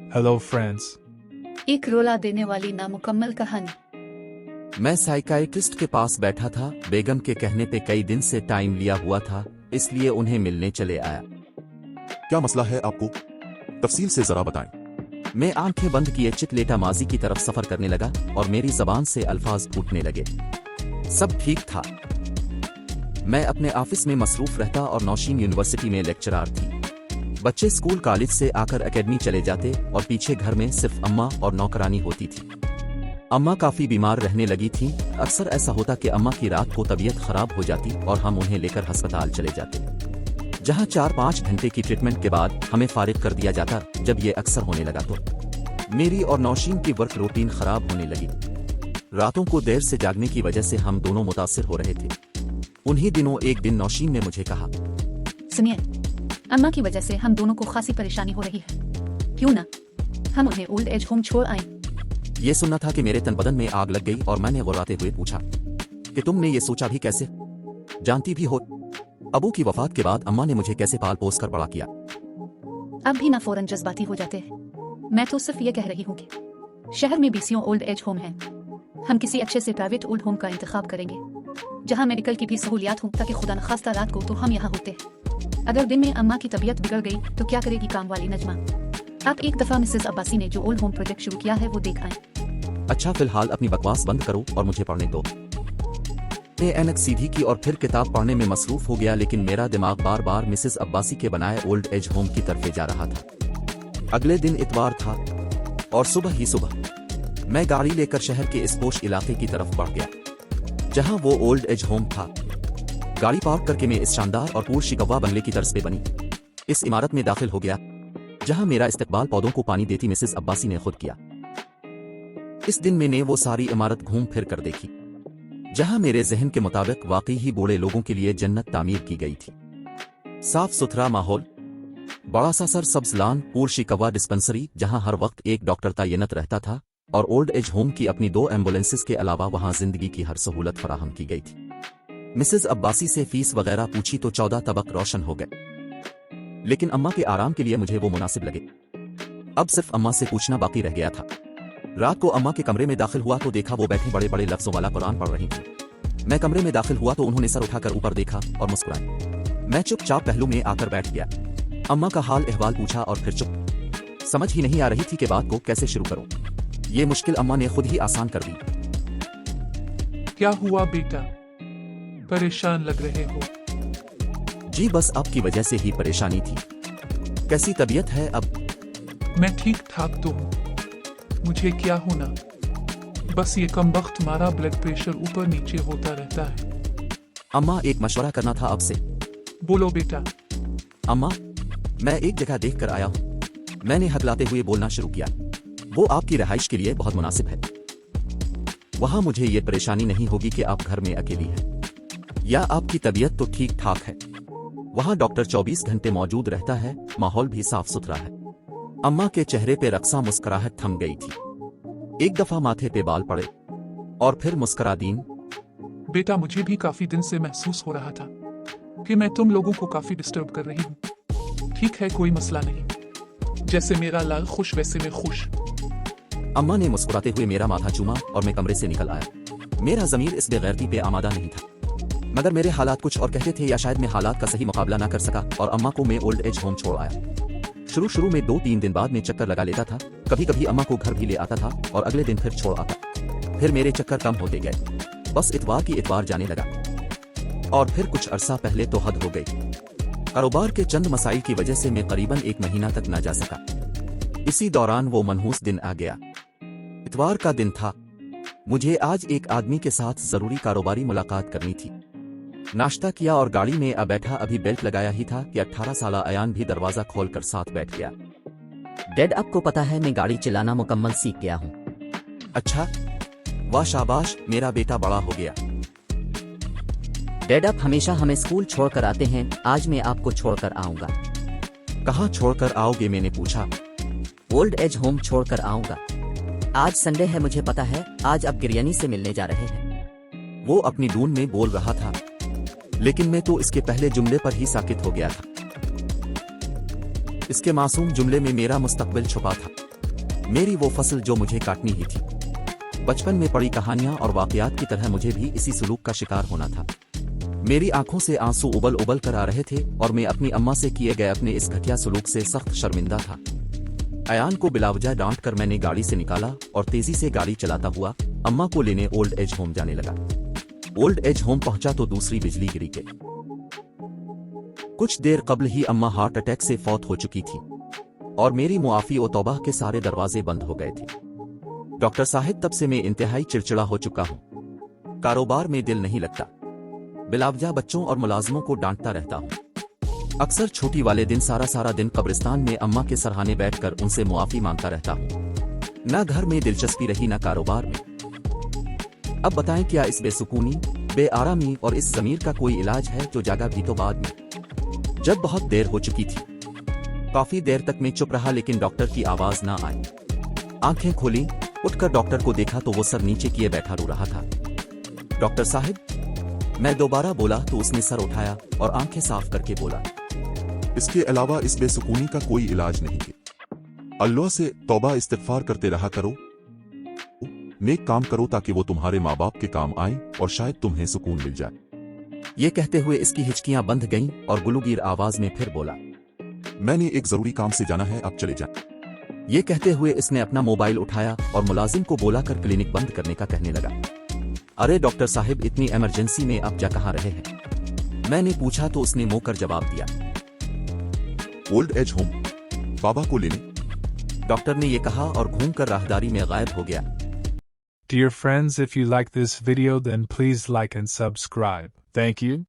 Hello friends. एक रुला देने वाली नामुकम्मल कहानी। मैं साइकाइट्रिस्ट के पास बैठा था। बेगम के कहने पे कई दिन से टाइम लिया हुआ था, इसलिए उन्हें मिलने चले आया। क्या मसला है आपको? तफसील से जरा बताएं। मैं आंखें बंद किए चितलेटा माजी की तरफ सफर करने लगा और मेरी जबान से अल्फाज फूटने लगे। सब ठीक था। मैं अपने ऑफिस में मसरूफ रहता और नौशीन यूनिवर्सिटी में लेक्चरार थी। बच्चे स्कूल कॉलेज से आकर एकेडमी चले जाते और पीछे घर में सिर्फ अम्मा और नौकरानी होती थी। अम्मा काफी बीमार रहने लगी थी। अक्सर ऐसा होता कि अम्मा की रात को तबीयत खराब हो जाती और हम उन्हें लेकर अस्पताल चले जाते, जहां 4-5 घंटे की ट्रीटमेंट के बाद हमें फारिग कर दिया जाता। जब ये अक्सर होने लगा तो मेरी और नौशीन की वर्क रूटीन खराब होने लगी। रातों को देर से जागने की वजह से हम दोनों मुतासिर हो रहे थे। उन्हीं दिनों एक दिन नौशीन ने मुझे कहा, सुनिए, अम्मा की वजह से हम दोनों को खासी परेशानी हो रही है। क्यों ना हम उन्हें ओल्ड एज होम छोड़ आए। ये सुनना था कि मेरे तन बदन में आग लग गई और मैंने गुर्राते हुए पूछा कि तुमने ये सोचा भी कैसे? जानती भी हो अबू की वफात के बाद अम्मा ने मुझे कैसे पाल पोस कर बड़ा किया। अब भी ना फौरन जज्बाती हो जाते हैं। मैं तो सिर्फ ये कह रही हूँ कि शहर में 20 ओल्ड एज होम हैं। हम किसी अच्छे से प्राइवेट ओल्ड होम का इंतखाब करेंगे जहाँ मेडिकल की भी सहूलियात हो, ताकि खुदा न खास्ता रात को तो हम यहाँ होते। अगर दिन में अम्मा की तबीयत बिगड़ गई तो क्या करेगी काम वाली नजमा? आप एक दफा मिसेस अब्बासी ने जो ओल्ड होम प्रोजेक्ट शुरू किया है वो देख आए। अच्छा, फिलहाल अपनी बकवास बंद करो और मुझे पढ़ने दो। मैं ऐनक सीधी की और फिर किताब पढ़ने में मसरूफ हो गया, लेकिन मेरा दिमाग बार बार मिसेस अब्बासी के बनाए ओल्ड एज होम की तरफ जा रहा था। अगले दिन इतवार था और सुबह ही सुबह मैं गाड़ी लेकर शहर के इस पोश इलाके की तरफ बढ़ गया जहां वो ओल्ड एज होम था। गाड़ी पार्क करके मैं इस शानदार और पूर शिकवा बंगले की तर्ज पे बनी इस इमारत में दाखिल हो गया, जहां मेरा इस्तकबाल पौधों को पानी देती मिसेस अब्बासी ने खुद किया। इस दिन मैंने वो सारी इमारत घूम फिर कर देखी जहां मेरे जहन के मुताबिक वाकई ही बूढ़े लोगों के लिए जन्नत तामीर की गई थी। साफ सुथरा माहौल, बड़ा सा सर सब्ज लान, पूर शिकवा डिस्पेंसरी जहां हर वक्त एक डॉक्टर तैनात रहता था, और ओल्ड एज होम की अपनी 2 एम्बुलेंसेस के अलावा वहां जिंदगी की हर सहूलत फराहम की गई थी। मिसेस अब्बासी से फीस वगैरह पूछी तो 14 तबक रोशन हो गए, लेकिन अम्मा के आराम के लिए मुझे वो मुनासिब लगे। अब सिर्फ अम्मा से पूछना बाकी रह गया था। रात को अम्मा के कमरे में दाखिल हुआ तो देखा वो बैठी बड़े बड़े लफ्जों वाला कुरान पढ़ रही थी। मैं कमरे में दाखिल हुआ तो उन्होंने सर उठाकर ऊपर देखा और मुस्कुराए। मैं चुपचाप पहलू में आकर बैठ गया। अम्मा का हाल अहवाल पूछा और फिर चुप। समझ ही नहीं आ रही थी कि बात को कैसे शुरू करूं। ये मुश्किल अम्मा ने खुद ही आसान कर दी। क्या हुआ बेटा, परेशान लग रहे हो? जी बस आपकी वजह से ही परेशानी थी। कैसी तबीयत है अब? मैं ठीक ठाक तो हूँ। मुझे क्या होना, बस ये कमबख्त मारा ब्लड प्रेशर ऊपर नीचे होता रहता है। अम्मा, एक मशवरा करना था आपसे। बोलो बेटा। अम्मा, मैं एक जगह देख कर आया हूँ। मैंने हकलाते हुए बोलना शुरू किया। वो आपकी रिहाइश के लिए बहुत मुनासिब है। वहां मुझे ये परेशानी नहीं होगी कि आप घर में अकेली हैं या आपकी तबीयत तो ठीक ठाक है। वहां डॉक्टर 24 घंटे मौजूद रहता है, माहौल भी साफ सुथरा है। अम्मा के चेहरे पे रक्सा मुस्कुराहट थम गई थी। एक दफा माथे पे बाल पड़े और फिर मुस्कुरा दीन। बेटा, मुझे भी काफी दिन से महसूस हो रहा था कि मैं तुम लोगों को काफी डिस्टर्ब कर रही हूँ। ठीक है, कोई मसला नहीं। जैसे मेरा लाल खुश वैसे मैं खुश। अम्मा ने मुस्कुराते हुए मेरा माथा चूमा और मैं कमरे से निकल आया। मेरा ज़मीर इस बेगैरती पे आमादा नहीं था, मगर मेरे हालात कुछ और कहते थे, या शायद मैं हालात का सही मुकाबला ना कर सका और अम्मा को मैं ओल्ड एज होम छोड़ आया। शुरू में 2-3 दिन बाद में चक्कर लगा लेता था। कभी कभी अम्मा को घर भी ले आता था और अगले दिन फिर छोड़ आता। फिर मेरे चक्कर कम होते गए। बस इतवार की इतवार जाने लगा और फिर कुछ अरसा पहले तो हद हो गई। कारोबार के चंद मसाइल की वजह से मैं करीबन 1 महीना तक ना जा सका। इसी दौरान वो मनहूस दिन आ गया। इतवार का दिन था। मुझे आज एक आदमी के साथ जरूरी कारोबारी मुलाकात करनी थी। नाश्ता किया और गाड़ी में आ बैठा। अभी बेल्ट लगाया ही था कि 18 साला अयान भी दरवाजा खोलकर साथ बैठ गया। डैड, आपको पता है मैं गाड़ी चलाना मुकम्मल सीख गया हूँ। अच्छा, वाह शाबाश, मेरा बेटा बड़ा हो गया। डैड, आप हमेशा हमें स्कूल छोड़कर आते हैं, आज मैं आपको छोड़कर आऊंगा। कहाँ छोड़कर आओगे? मैंने पूछा। ओल्ड एज होम छोड़कर आऊंगा। आज संडे है, मुझे पता है। आज आप गिरयानी से मिलने जा रहे हैं। वो अपनी धुन में बोल रहा था, लेकिन मैं तो इसके पहले जुमले पर ही साकित हो गया था। इसके मासूम जुमले में मेरा मुस्तकबिल छुपा था। मेरी वो फसल जो मुझे काटनी ही थी। बचपन में पड़ी कहानियां और वाकयात की तरह मुझे भी इसी सुलूक का शिकार होना था। मेरी आंखों से आंसू उबल उबल कर आ रहे थे और मैं अपनी अम्मा से किए गए अपने इस घटिया सुलूक से सख्त शर्मिंदा था। अयान को बिलावजा डांट कर मैंने गाड़ी से निकाला और तेजी से गाड़ी चलाता हुआ अम्मा को लेने ओल्ड एज होम जाने लगा। ओल्ड एज होम पहुंचा तो दूसरी बिजली गिरी के कुछ देर कबल ही अम्मा हार्ट अटैक से फौत हो चुकी थी और मेरी मुआफी ओ तौबा के सारे दरवाजे बंद हो गए थे। डॉक्टर साहिब, तब से मैं इंतहाई चिड़चिड़ा हो चुका हूं। कारोबार में दिल नहीं लगता। बिलावजा बच्चों और मुलाजमों को डांटता रहता हूं। अक्सर छुट्टी वाले दिन सारा दिन कब्रिस्तान में अम्मा के सरहाने बैठकर उनसे मुआफी मांगता रहता हूं। न घर में दिलचस्पी रही न कारोबार में। अब बताएं, क्या इस बेसुकूनी, बेआरामी और इस ज़मीर का कोई इलाज है जो जागा भी तो बाद में, जब बहुत देर हो चुकी थी। काफी देर तक मैं चुप रहा लेकिन डॉक्टर की आवाज ना आई। आंखें खोली, उठकर डॉक्टर को देखा तो वो सर नीचे किए बैठा रो रहा था। डॉक्टर साहब, मैं दोबारा बोला तो उसने सर उठाया और आंखें साफ करके बोला, इसके अलावा इस बेसुकूनी का कोई इलाज नहीं है। अल्लाह से तौबा इस्तिग़फार करते रहा करो, नेक काम करो ताकि वो तुम्हारे माँ बाप के काम आए और शायद तुम्हें सुकून मिल जाए। ये कहते हुए इसकी हिचकियां बंध गईं और गुलूगीर आवाज में फिर बोला, मैंने एक जरूरी काम से जाना है, अब चले जाएं। ये कहते हुए इसने अपना मोबाइल उठाया और मुलाजिम को बोलाकर क्लिनिक बंद करने का कहने लगा। अरे डॉक्टर साहिब, इतनी इमरजेंसी में आप जा कहाँ रहे हैं? मैंने पूछा तो उसने मुंह कर जवाब दिया, ओल्ड एज होम, बाबा को लेने। डॉक्टर ने ये कहा और घूमकर राहदारी में गायब हो गया। Dear friends, if you like this video then please like and subscribe. Thank you.